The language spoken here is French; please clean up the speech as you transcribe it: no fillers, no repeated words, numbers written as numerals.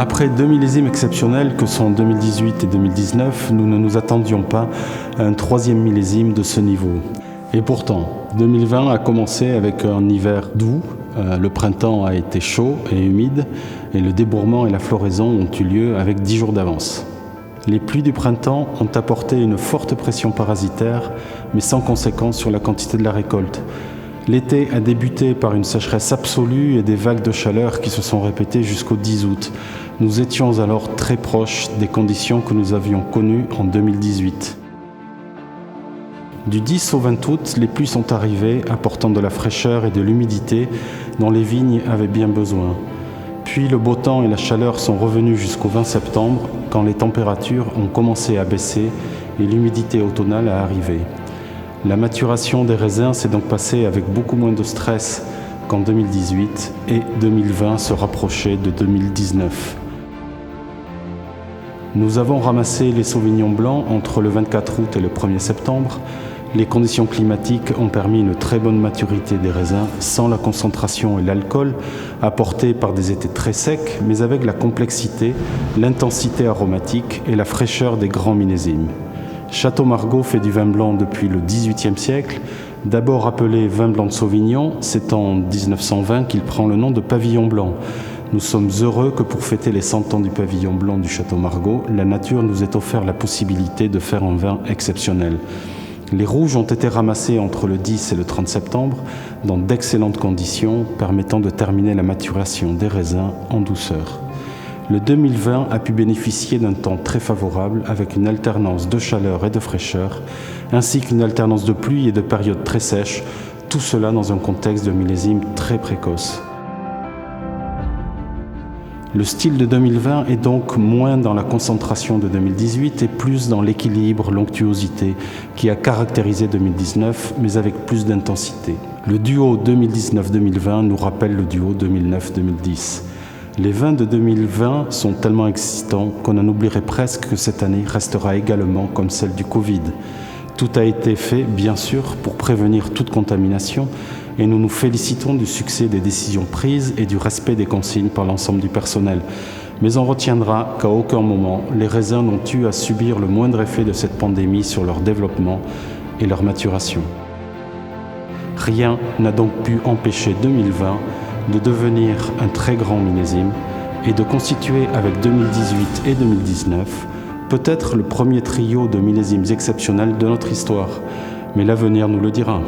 Après deux millésimes exceptionnels que sont 2018 et 2019, nous ne nous attendions pas à un troisième millésime de ce niveau. Et pourtant, 2020 a commencé avec un hiver doux, le printemps a été chaud et humide, et le débourrement et la floraison ont eu lieu avec 10 jours d'avance. Les pluies du printemps ont apporté une forte pression parasitaire, mais sans conséquence sur la quantité de la récolte. L'été a débuté par une sécheresse absolue et des vagues de chaleur qui se sont répétées jusqu'au 10 août. Nous étions alors très proches des conditions que nous avions connues en 2018. Du 10 au 20 août, les pluies sont arrivées, apportant de la fraîcheur et de l'humidité dont les vignes avaient bien besoin. Puis le beau temps et la chaleur sont revenus jusqu'au 20 septembre, quand les températures ont commencé à baisser et l'humidité automnale a arrivé. La maturation des raisins s'est donc passée avec beaucoup moins de stress qu'en 2018 et 2020 se rapprochait de 2019. Nous avons ramassé les sauvignons blancs entre le 24 août et le 1er septembre. Les conditions climatiques ont permis une très bonne maturité des raisins sans la concentration et l'alcool apportés par des étés très secs, mais avec la complexité, l'intensité aromatique et la fraîcheur des grands millésimes. Château Margaux fait du vin blanc depuis le XVIIIe siècle. D'abord appelé vin blanc de Sauvignon, c'est en 1920 qu'il prend le nom de pavillon blanc. Nous sommes heureux que pour fêter les 100 ans du pavillon blanc du Château Margaux, la nature nous ait offert la possibilité de faire un vin exceptionnel. Les rouges ont été ramassés entre le 10 et le 30 septembre dans d'excellentes conditions permettant de terminer la maturation des raisins en douceur. Le 2020 a pu bénéficier d'un temps très favorable avec une alternance de chaleur et de fraîcheur, ainsi qu'une alternance de pluie et de périodes très sèches, tout cela dans un contexte de millésime très précoce. Le style de 2020 est donc moins dans la concentration de 2018 et plus dans l'équilibre, l'onctuosité qui a caractérisé 2019, mais avec plus d'intensité. Le duo 2019-2020 nous rappelle le duo 2009-2010. Les vins de 2020 sont tellement excitants qu'on en oublierait presque que cette année restera également comme celle du Covid. Tout a été fait, bien sûr, pour prévenir toute contamination et nous nous félicitons du succès des décisions prises et du respect des consignes par l'ensemble du personnel. Mais on retiendra qu'à aucun moment, les raisins n'ont eu à subir le moindre effet de cette pandémie sur leur développement et leur maturation. Rien n'a donc pu empêcher 2020 de devenir un très grand millésime et de constituer avec 2018 et 2019 peut-être le premier trio de millésimes exceptionnels de notre histoire. Mais l'avenir nous le dira.